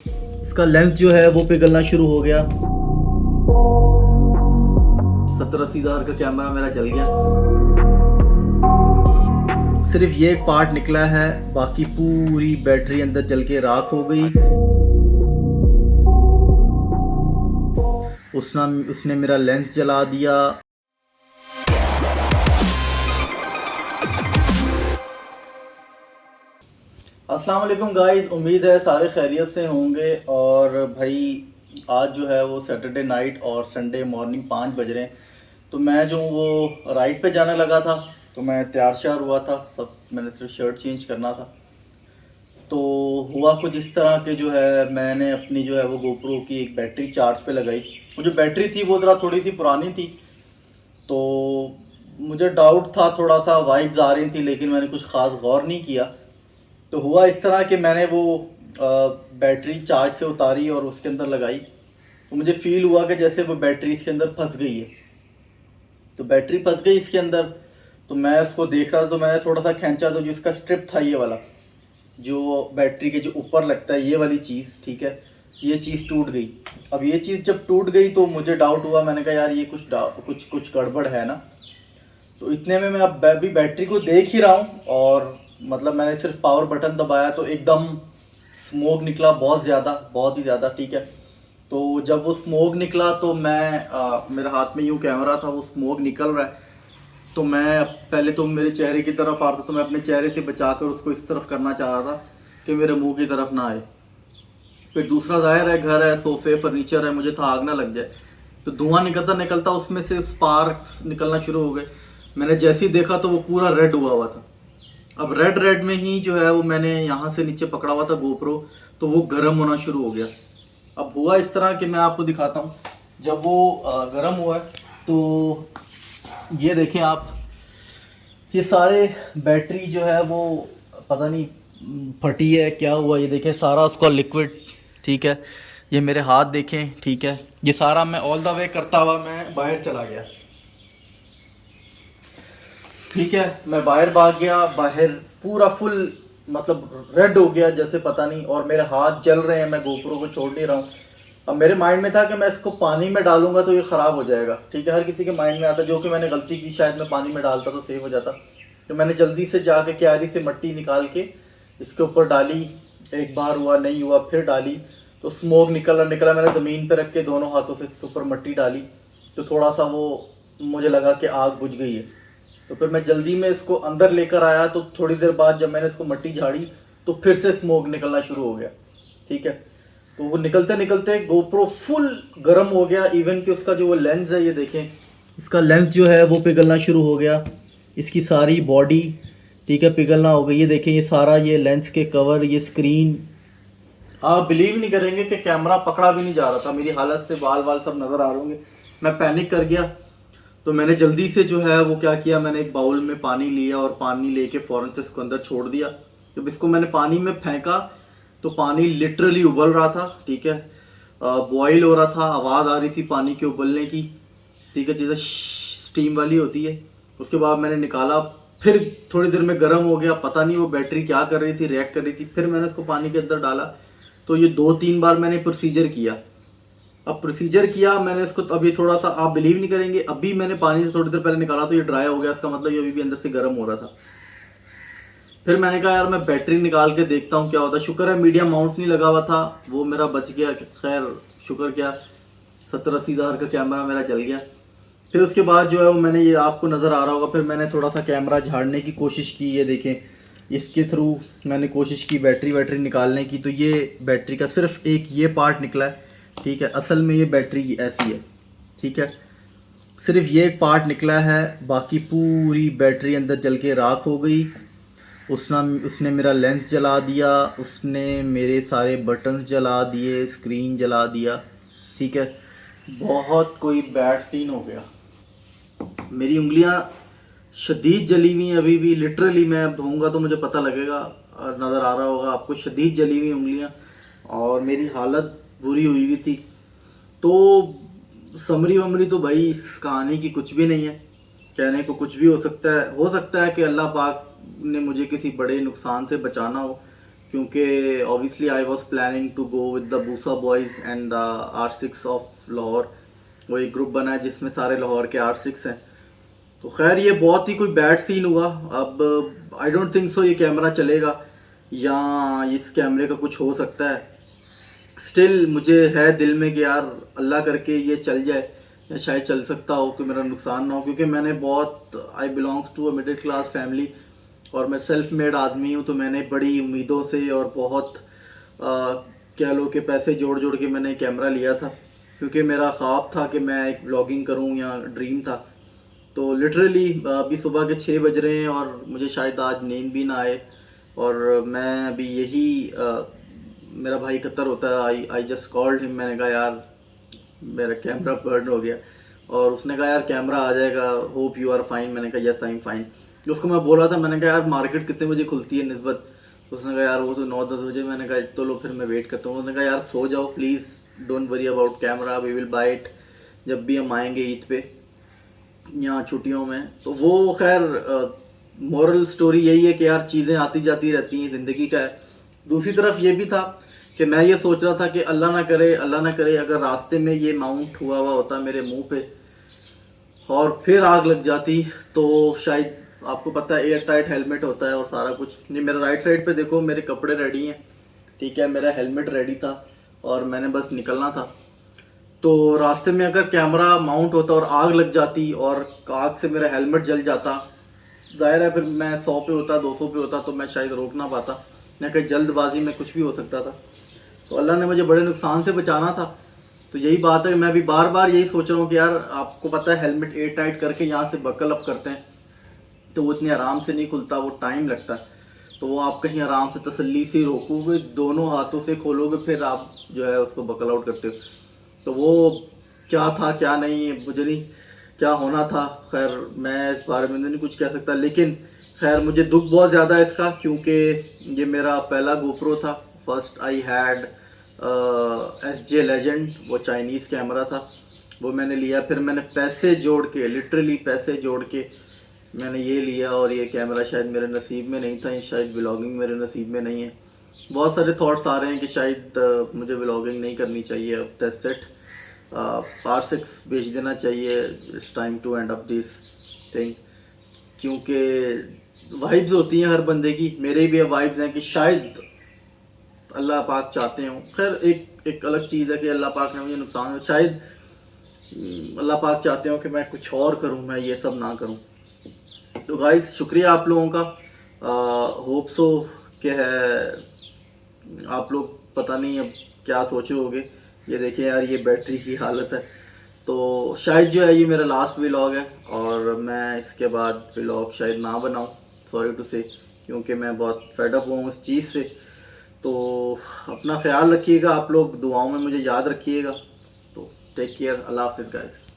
इसका लेंस जो है वो पिघलना शुरू हो गया। 70-80 हज़ार का कैमरा मेरा जल गया। सिर्फ ये एक पार्ट निकला है, बाकी पूरी बैटरी अंदर जल के राख हो गई। उसने मेरा लेंस जला दिया। अस्सलाम वालेकुम गाइस, उम्मीद है सारे खैरियत से होंगे। और भाई आज जो है वो सैटरडे नाइट और संडे मॉर्निंग 5 बज रहे हैं। तो मैं जो वो राइड पे जाने लगा था, तो मैं तैयार श्यार हुआ था सब, मैंने सिर्फ शर्ट चेंज करना था। तो हुआ कुछ इस तरह के जो है, मैंने अपनी जो है वो गोप्रो की एक बैटरी चार्ज पे लगाई। वो जो बैटरी थी वो ज़रा थोड़ी सी पुरानी थी, तो मुझे डाउट था, थोड़ा सा वाइब्स आ रही थी, लेकिन मैंने कुछ ख़ास गौर नहीं किया। तो हुआ इस तरह कि मैंने वो बैटरी चार्ज से उतारी और उसके अंदर लगाई, तो मुझे फ़ील हुआ कि जैसे वो बैटरी इसके अंदर फंस गई है। तो बैटरी फंस गई इसके अंदर, तो मैं उसको देख रहा था, तो मैंने थोड़ा सा खींचा, तो जिसका स्ट्रिप था ये वाला, जो बैटरी के जो ऊपर लगता है ये वाली चीज़, ठीक है, ये चीज़ टूट गई। अब ये चीज़ जब टूट गई तो मुझे डाउट हुआ, मैंने कहा यार ये कुछ गड़बड़ है ना। तो इतने में मैं अब भी बैटरी को देख ही रहा हूँ, और मतलब मैंने सिर्फ पावर बटन दबाया तो एकदम स्मोक निकला, बहुत ज़्यादा, बहुत ही ज़्यादा, ठीक है। तो जब वो स्मोक निकला तो मैं मेरे हाथ में यूँ कैमरा था, वो स्मोक निकल रहा है, तो मैं पहले तो मेरे चेहरे की तरफ आ रहा था, तो मैं अपने चेहरे से बचाकर उसको इस तरफ करना चाह रहा था कि मेरे मुंह की तरफ ना आए। फिर दूसरा ज़ाहिर है, घर है, सोफे फर्नीचर है, मुझे था आग ना लग जाए। तो धुआं निकलता निकलता उसमें से स्पार्क्स निकलना शुरू हो गए। मैंने जैसे ही देखा तो वो पूरा रेड हुआ हुआ था। अब रेड रेड में ही जो है वो मैंने यहाँ से नीचे पकड़ा हुआ था गोप्रो, तो वो गर्म होना शुरू हो गया। अब हुआ इस तरह कि मैं आपको दिखाता हूँ। जब वो गर्म हुआ है, तो ये देखें आप, ये सारे बैटरी जो है वो पता नहीं फटी है क्या हुआ, ये देखें सारा उसका लिक्विड, ठीक है। ये मेरे हाथ देखें, ठीक है, ये सारा मैं ऑल द वे करता हुआ मैं बाहर चला गया, ठीक है। मैं बाहर भाग गया, बाहर पूरा फुल मतलब रेड हो गया जैसे पता नहीं, और मेरे हाथ जल रहे हैं, मैं गोप्रो को छोड़ नहीं रहा हूँ। अब मेरे माइंड में था कि मैं इसको पानी में डालूंगा तो ये ख़राब हो जाएगा, ठीक है, हर किसी के माइंड में आता, जो कि मैंने गलती की, शायद मैं पानी में डालता तो सेव हो जाता। तो मैंने जल्दी से जाके क्यारी से मिट्टी निकाल के इसके ऊपर डाली। एक बार हुआ, नहीं हुआ, फिर डाली, तो स्मोक निकला। मैंने ज़मीन पर रख के दोनों हाथों से इसके ऊपर मिट्टी डाली, तो थोड़ा सा वो मुझे लगा कि आग बुझ गई है। तो फिर मैं जल्दी में इसको अंदर लेकर आया, तो थोड़ी देर बाद जब मैंने इसको मिट्टी झाड़ी तो फिर से स्मोक निकलना शुरू हो गया, ठीक है। तो वो निकलते निकलते गोप्रो फुल गर्म हो गया। इवन कि उसका जो वो लेंस है, ये देखें, इसका लेंस जो है वो पिघलना शुरू हो गया। इसकी सारी बॉडी, ठीक है, पिघलना हो गई। ये देखें, ये सारा ये लेंस के कवर, ये स्क्रीन, आप बिलीव नहीं करेंगे कि कैमरा पकड़ा भी नहीं जा रहा था। मेरी हालत से बाल वाल सब नज़र आ रहे होंगे। मैं पैनिक कर गया, तो मैंने जल्दी से जो है वो क्या किया, मैंने एक बाउल में पानी लिया और पानी लेके फ़ौरन से इसको अंदर छोड़ दिया। जब इसको मैंने पानी में फेंका तो पानी लिटरली उबल रहा था, ठीक है, बॉईल हो रहा था, आवाज़ आ रही थी पानी के उबलने की, ठीक है, जैसे स्टीम वाली होती है। उसके बाद मैंने निकाला, फिर थोड़ी देर में गर्म हो गया, पता नहीं वो बैटरी क्या कर रही थी, रिएक्ट कर रही थी। फिर मैंने इसको पानी के अंदर डाला, तो ये 2-3 बार मैंने प्रोसीजर किया। अब प्रोसीजर किया मैंने इसको, तो अभी थोड़ा सा, आप बिलीव नहीं करेंगे, अभी मैंने पानी से थोड़ी देर पहले निकाला तो ये ड्राई हो गया, इसका मतलब ये अभी भी अंदर से गर्म हो रहा था। फिर मैंने कहा यार मैं बैटरी निकाल के देखता हूँ क्या होता है। शुक्र है मीडियम माउंट नहीं लगा हुआ था, वो मेरा बच गया, खैर शुक्र क्या, 70-80 हज़ार का कैमरा मेरा जल गया। फिर उसके बाद जो है वो मैंने, ये आपको नज़र आ रहा होगा, फिर मैंने थोड़ा सा कैमरा झाड़ने की कोशिश की। ये देखें, इसके थ्रू मैंने कोशिश की बैटरी निकालने की, तो ये बैटरी का सिर्फ एक ये पार्ट निकला है, ठीक है। असल में ये बैटरी ऐसी है, ठीक है, सिर्फ ये एक पार्ट निकला है, बाकी पूरी बैटरी अंदर जल के राख हो गई। उसने मेरा लेंस जला दिया, उसने मेरे सारे बटन्स जला दिए, स्क्रीन जला दिया, ठीक है। बहुत कोई बैड सीन हो गया। मेरी उंगलियां शदीद जली हुई हैं अभी भी, लिटरली मैं अब धोऊंगा तो मुझे पता लगेगा, और नज़र आ रहा होगा आपको, शदीद जली हुई उंगलियां, और मेरी हालत बुरी हुई हुई थी। तो समरी वमरी तो भाई इस कहानी की कुछ भी नहीं है, कहने को कुछ भी हो सकता है कि अल्लाह पाक ने मुझे किसी बड़े नुकसान से बचाना हो, क्योंकि obviously I was planning to go with the बूसा boys and the R6 of Lahore. वो एक ग्रुप बना है जिसमें सारे लाहौर के R6 हैं। तो खैर ये बहुत ही कोई बैड सीन हुआ। अब आई डोंट थिंक सो ये कैमरा चलेगा या इस कैमरे का कुछ हो सकता है। स्टिल मुझे है दिल में कि यार अल्लाह करके ये चल जाए, या शायद चल सकता हो कि मेरा नुकसान ना हो, क्योंकि मैंने बहुत I belongs to a middle class family और मैं सेल्फ मेड आदमी हूँ। तो मैंने बड़ी उम्मीदों से और बहुत कह लो कि पैसे जोड़ जोड़ के मैंने कैमरा लिया था, क्योंकि मेरा ख्वाब था कि मैं एक व्लॉगिंग करूँ, या ड्रीम था। तो लिटरली अभी सुबह के 6 बज रहे हैं और मुझे शायद आज नींद भी ना आए। और मैं अभी यही मेरा भाई कतर होता है, आई जस्ट कॉल्ड हिम। मैंने कहा यार मेरा कैमरा बर्न हो गया, और उसने कहा यार कैमरा आ जाएगा, होप यू आर फाइन। मैंने कहा यस आई एम फाइन। उसको मैं बोला था, मैंने कहा यार मार्केट कितने बजे खुलती है निस्बत? तो उसने कहा यार वो तो 9-10 बजे। मैंने कहा तो लो फिर मैं वेट करता हूँ। उसने कहा यार सो जाओ please, don't worry about camera, we will buy it जब भी हम आएंगे ईद पे यहाँ छुट्टियों में। तो वो खैर मोरल स्टोरी यही है कि यार चीज़ें आती जाती रहती हैं, ज़िंदगी का है। दूसरी तरफ ये भी था कि मैं ये सोच रहा था कि अल्लाह ना करे अगर रास्ते में ये माउंट हुआ होता मेरे मुंह पे और फिर आग लग जाती, तो शायद आपको पता है एयर टाइट हेलमेट होता है और सारा कुछ। ये मेरा राइट साइड पे देखो, मेरे कपड़े रेडी हैं, ठीक है, मेरा हेलमेट रेडी था और मैंने बस निकलना था। तो रास्ते में अगर कैमरा माउंट होता और आग लग जाती और आग से मेरा हेलमेट जल जाता, जाहिर है फिर मैं 100 पे होता, 200 पे होता, तो मैं शायद रोक ना पाता, या कहीं जल्दबाजी में कुछ भी हो सकता था। तो अल्लाह ने मुझे बड़े नुकसान से बचाना था। तो यही बात है, मैं भी बार बार यही सोच रहा हूँ कि यार आपको पता है हेलमेट एयर टाइट करके यहाँ से बकल अप करते हैं तो वो इतनी आराम से नहीं खुलता, वो टाइम लगता है। तो वो आप कहीं आराम से तसल्ली से रोकोगे, दोनों हाथों से खोलोगे, फिर आप जो है उसको बकल आउट करते हो। तो वो क्या था क्या नहीं मुझे नहीं, क्या होना था, खैर मैं इस बारे में नहीं कुछ कह सकता। लेकिन खैर मुझे दुख बहुत ज़्यादा है इसका, क्योंकि ये मेरा पहला गोप्रो था। First I had SJ legend, वो चाइनीज़ कैमरा था, वो मैंने लिया। फिर मैंने पैसे जोड़ के, लिटरली पैसे जोड़ के मैंने ये लिया, और ये कैमरा शायद मेरे नसीब में नहीं था, शायद व्लॉगिंग मेरे नसीब में नहीं है। बहुत सारे थॉट्स आ रहे हैं कि शायद मुझे व्लॉगिंग नहीं करनी चाहिए, अब दैट्स इट, R6 बेच देना चाहिए, it's time to end up this thing. क्योंकि वाइब्स होती हैं हर बंदे की, मेरे भी वाइब्स हैं कि शायद अल्लाह पाक चाहते हो। खैर एक अलग चीज़ है कि अल्लाह पाक ने मुझे नुकसान हो, शायद अल्लाह पाक चाहते हो कि मैं कुछ और करूं, मैं ये सब ना करूं। तो गाइस शुक्रिया आप लोगों का, होप सो कि है आप लोग पता नहीं अब क्या सोचे होगे। ये देखिए यार ये बैटरी की हालत है। तो शायद जो है ये मेरा लास्ट व्लॉग है, और मैं इसके बाद व्लॉग शायद ना बनाऊं, सॉरी टू से, क्योंकि मैं बहुत फेड अप हूँ उस चीज़ से। तो अपना ख्याल रखिएगा आप लोग, दुआओं में मुझे याद रखिएगा। तो टेक केयर, अल्लाह हाफिज़ गाइस।